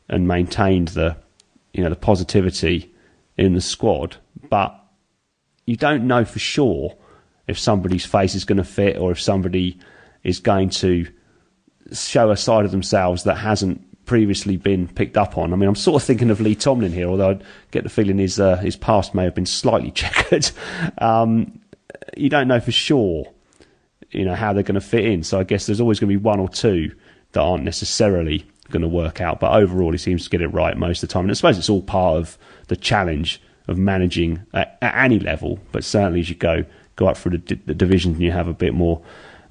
and maintained the positivity in the squad. But you don't know for sure if somebody's face is going to fit, or if somebody is going to show a side of themselves that hasn't previously been picked up on. I mean, I'm sort of thinking of Lee Tomlin here, although I get the feeling his past may have been slightly checkered. You don't know for sure, how they're going to fit in. So I guess there's always going to be one or two that aren't necessarily going to work out. But overall, he seems to get it right most of the time. And I suppose it's all part of the challenge of managing at any level. But certainly as you go up through the divisions and you have a bit more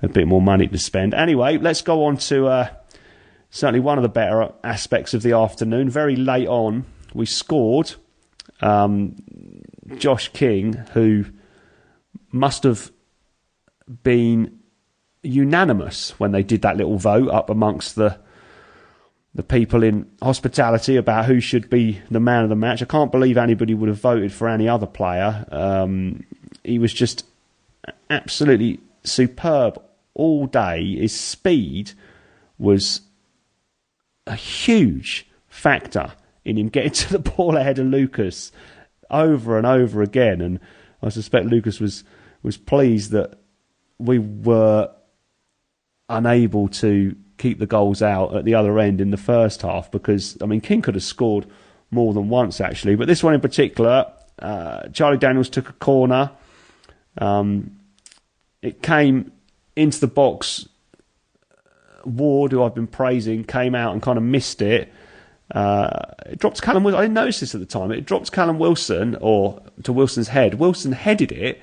money to spend. Anyway, let's go on to certainly one of the better aspects of the afternoon. Very late on, we scored. Josh King, who must have been unanimous when they did that little vote up amongst the people in hospitality about who should be the man of the match. I can't believe anybody would have voted for any other player. He was just absolutely superb all day. His speed was a huge factor in him getting to the ball ahead of Lucas over and over again, and I suspect Lucas was pleased that we were unable to keep the goals out at the other end in the first half, because I mean King could have scored more than once actually, but this one in particular, Charlie Daniels took a corner, it came into the box. Ward, who I've been praising, came out and kind of missed it. It dropped Callum Wilson. I didn't notice this at the time. It dropped Callum Wilson, or to Wilson's head. Wilson headed it,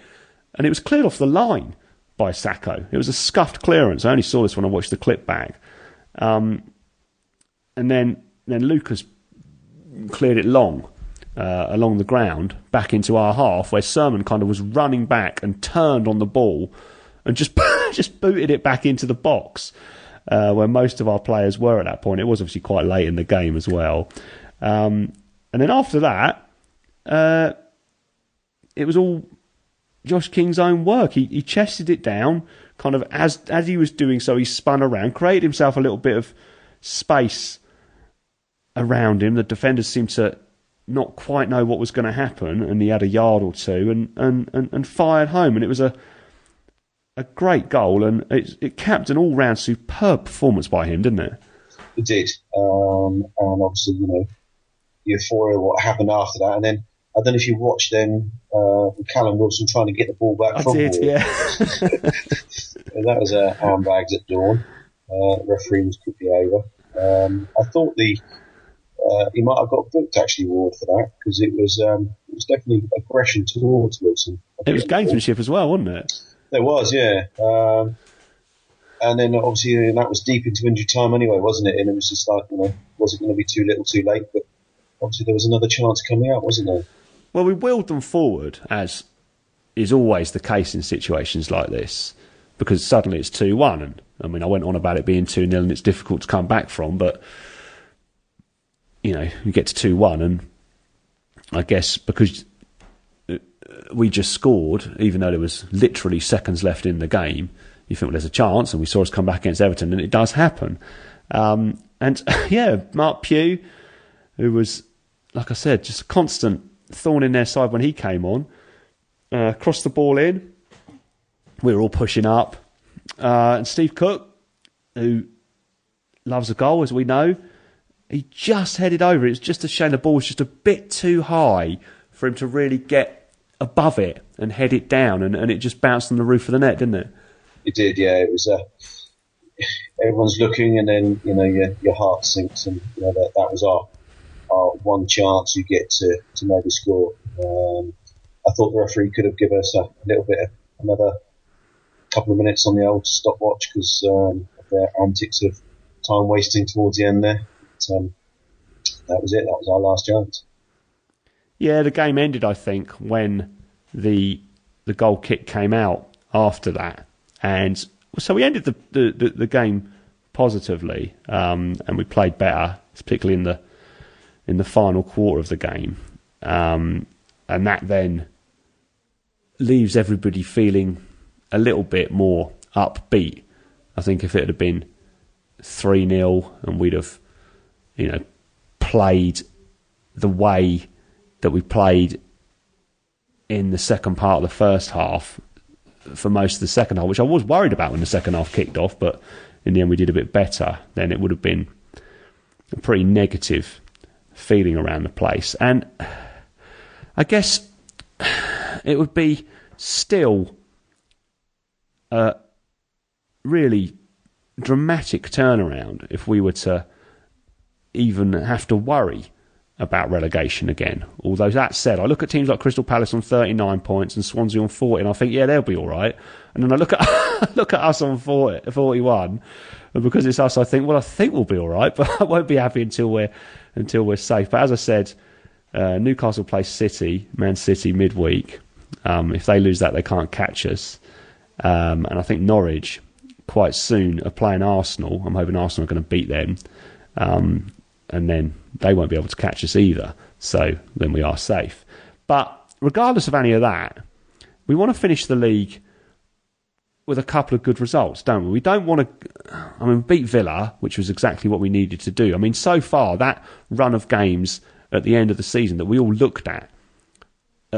and it was cleared off the line by Sacco. It was a scuffed clearance. I only saw this when I watched the clip back. And then Lucas cleared it long along the ground back into our half, where Sermon kind of was running back and turned on the ball and just booted it back into the box. Where most of our players were at that point. It was obviously quite late in the game as well. And then after that, it was all Josh King's own work. He chested it down, kind of as he was doing so, he spun around, created himself a little bit of space around him. The defenders seemed to not quite know what was going to happen, and he had a yard or two and fired home. And it was a great goal, and it capped an all-round superb performance by him, didn't it? It did. And obviously, the euphoria, what happened after that. And then, I don't know if you watched then, Callum Wilson trying to get the ball back from Ward. Yeah. That was handbags at dawn. Referee was quickly over. I thought he might have got booked, actually, Ward, for that, because it was definitely aggression towards Wilson. It was gamesmanship as well, wasn't it? There was, yeah. And then obviously that was deep into injury time anyway, wasn't it? And it was just like, was it going to be too little too late? But obviously there was another chance coming out, wasn't there? Well, we wheeled them forward, as is always the case in situations like this, because suddenly it's 2-1. And I mean, I went on about it being 2-0 and it's difficult to come back from, but, you get to 2-1 and I guess because we just scored, even though there was literally seconds left in the game, you think, well, there's a chance, and we saw us come back against Everton, and it does happen. And yeah, Mark Pugh, who was, like I said, just a constant thorn in their side when he came on, crossed the ball in. We were all pushing up. And Steve Cook, who loves a goal, as we know, he just headed over. It was just a shame the ball was just a bit too high for him to really get above it and head it down, and it just bounced on the roof of the net, didn't it? It did, yeah. It was everyone's looking, and then your heart sinks, and that was our one chance you get to maybe score. I thought the referee could have given us a little bit of another couple of minutes on the old stopwatch because of their antics of time wasting towards the end there. But, that was it. That was our last chance. Yeah, the game ended, I think, when the goal kick came out after that, and so we ended the game positively, and we played better, particularly in the final quarter of the game, and that then leaves everybody feeling a little bit more upbeat. I think if it had been 3-0 and we'd have, played the way that we played in the second part of the first half for most of the second half, which I was worried about when the second half kicked off, but in the end we did a bit better, then it would have been a pretty negative feeling around the place. And I guess it would be still a really dramatic turnaround if we were to even have to worry about relegation again. Although that said, I look at teams like Crystal Palace on 39 points and Swansea on 40, and I think, yeah, they'll be all right. And then I look at us on 41, and because it's us, I think, well, I think we'll be all right, but I won't be happy until we're safe. But as I said, Newcastle play Man City midweek. If they lose that, they can't catch us. And I think Norwich quite soon are playing Arsenal. I'm hoping Arsenal are going to beat them. And then they won't be able to catch us either. So then we are safe. But regardless of any of that, we want to finish the league with a couple of good results, don't we? We don't want to... we beat Villa, which was exactly what we needed to do. So far, that run of games at the end of the season that we all looked at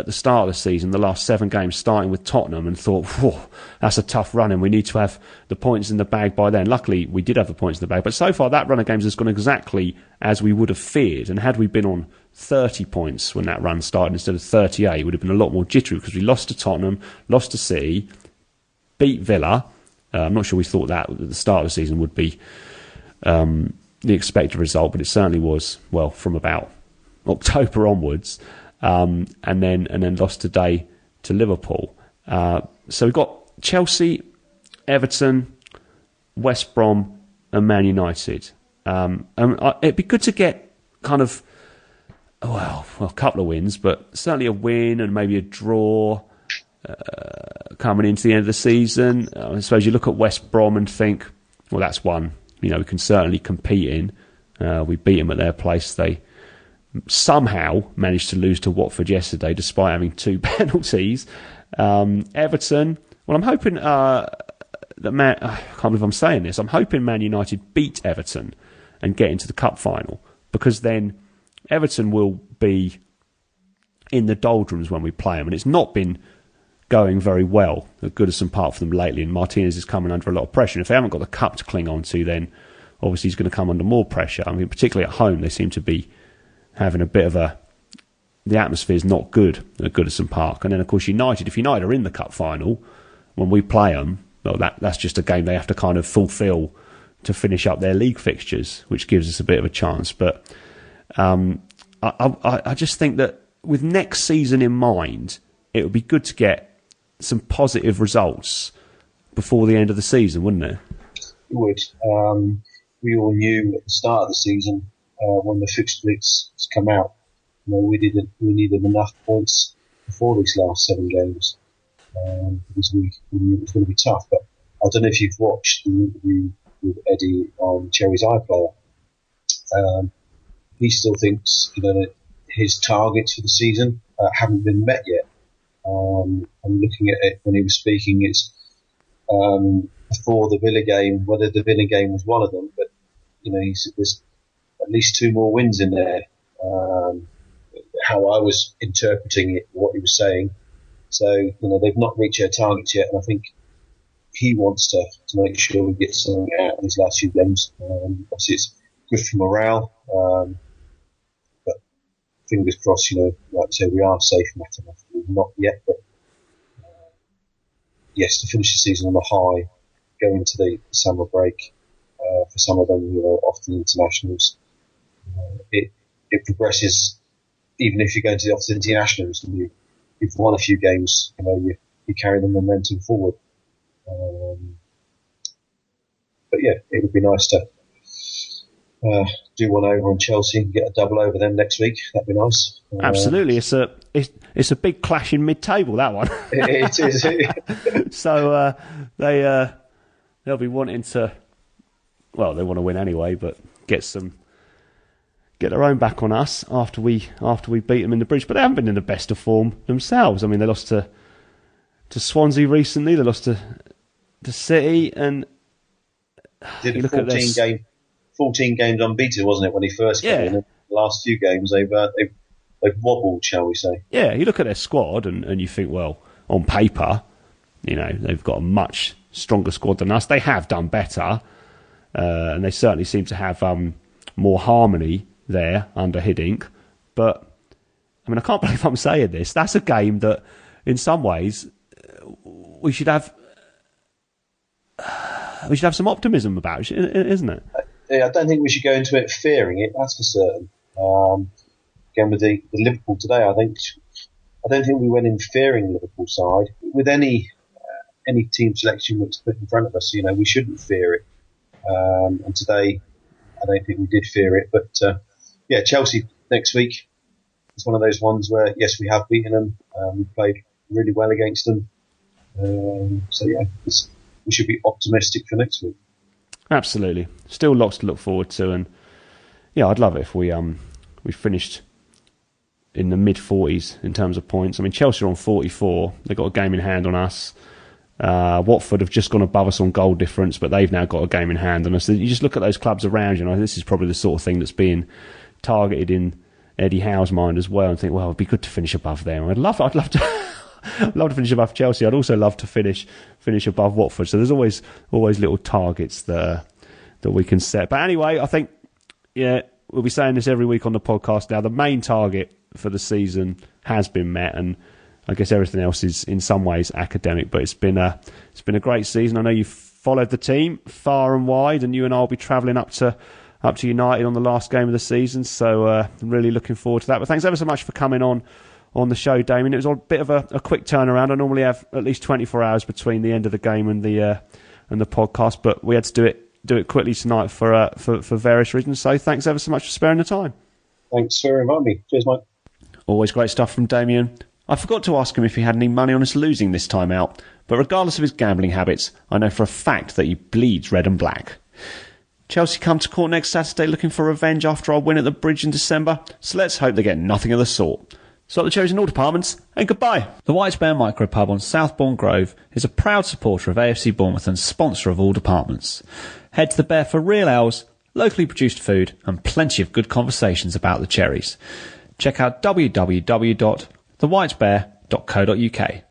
the start of the season, the last 7 games starting with Tottenham, and thought, whoa, that's a tough run and we need to have the points in the bag by then. Luckily, we did have the points in the bag, but so far that run of games has gone exactly as we would have feared, and had we been on 30 points when that run started instead of 38, it would have been a lot more jittery because we lost to Tottenham, lost to City, beat Villa. I'm not sure we thought that at the start of the season would be the expected result, but it certainly was, well, from about October onwards. And then lost today to Liverpool. So we've got Chelsea, Everton, West Brom, and Man United. It'd be good to get kind of a couple of wins, but certainly a win and maybe a draw coming into the end of the season. I suppose you look at West Brom and think, well, that's one we can certainly compete in. We beat them at their place. They somehow managed to lose to Watford yesterday despite having 2 penalties. Everton, well, I'm hoping that I can't believe I'm saying this, I'm hoping Man United beat Everton and get into the cup final, because then Everton will be in the doldrums when we play them, and it's not been going very well at Goodison Park for them lately, and Martinez is coming under a lot of pressure, and if they haven't got the cup to cling on to, then obviously he's going to come under more pressure. Particularly at home, they seem to be having a bit of the atmosphere is not good at Goodison Park. And then, of course, United, if United are in the cup final, when we play them, well, that's just a game they have to kind of fulfil to finish up their league fixtures, which gives us a bit of a chance. But I just think that with next season in mind, it would be good to get some positive results before the end of the season, wouldn't it? It would. We all knew at the start of the season, when the fixture splits come out, we needed enough points before these last 7 games, because we knew it was going to be tough. But I don't know if you've watched the interview with Eddie on Cherry's iPlayer. He still thinks that his targets for the season haven't been met yet. I'm looking at it when he was speaking. It's before the Villa game, whether the Villa game was one of them, but he said there's at least 2 more wins in there. How I was interpreting it, what he was saying. So they've not reached their targets yet, and I think he wants to make sure we get something out of these last few games. Obviously, it's good for morale, but fingers crossed. Like I say, we are safe mathematically, not yet, but yes, to finish the season on a high, go into the summer break. For some of them, often internationals, it progresses. Even if you go into the often internationals and you've won a few games, you carry the momentum forward. But yeah, it would be nice to do one over on Chelsea and get a double over them next week. That'd be nice. Absolutely, it's a big clash in mid-table, that one. It is. So they'll be wanting to. Well, they want to win anyway, but get their own back on us after we beat them in the Bridge. But they haven't been in the best of form themselves. I mean, they lost to Swansea recently. They lost to City, and did a 14 games unbeaten, wasn't it, when he first came in? The last few games they've wobbled, shall we say? Yeah, you look at their squad and you think, well, on paper, they've got a much stronger squad than us. They have done better, and they certainly seem to have more harmony there under Hiddink. But I mean, I can't believe I'm saying this. That's a game that, in some ways, we should have some optimism about, isn't it? Yeah, I don't think we should go into it fearing it. That's for certain. Again, with the Liverpool today, I don't think we went in fearing Liverpool side. With any team selection that's put in front of us, we shouldn't fear it. And today, I don't think we did fear it. But Chelsea next week is one of those ones where, yes, we have beaten them. We played really well against them. We should be optimistic for next week. Absolutely. Still lots to look forward to, and I'd love it if we finished in the mid-40s in terms of points. I mean, Chelsea are on 44. They've got a game in hand on us. Watford have just gone above us on goal difference, but they've now got a game in hand on us. So you just look at those clubs around you, and this is probably the sort of thing that's being targeted in Eddie Howe's mind as well, and think, well, it'd be good to finish above them. I'd love to. I'd love to finish above Chelsea. I'd also love to finish above Watford. So there's always little targets that we can set. But anyway, I think we'll be saying this every week on the podcast now. The main target for the season has been met, and I guess everything else is in some ways academic. But it's been a great season. I know you've followed the team far and wide, and you and I will be travelling up to United on the last game of the season. So I'm really looking forward to that. But thanks ever so much for coming on the show, Damien. It was a bit of a quick turnaround. I normally have at least 24 hours between the end of the game and the podcast, but we had to do it quickly tonight for various reasons. So thanks ever so much for sparing the time. Thanks for inviting me. Cheers, mate. Always great stuff from Damien. I forgot to ask him if he had any money on us losing this time out, but regardless of his gambling habits, I know for a fact that he bleeds red and black. Chelsea come to court next Saturday looking for revenge after our win at the Bridge in December, so let's hope they get nothing of the sort. So the Cherries in all departments, and goodbye. The White Bear Micropub on Southbourne Grove is a proud supporter of AFC Bournemouth and sponsor of all departments. Head to the Bear for real ales, locally produced food, and plenty of good conversations about the Cherries. Check out www.thewhitebear.co.uk.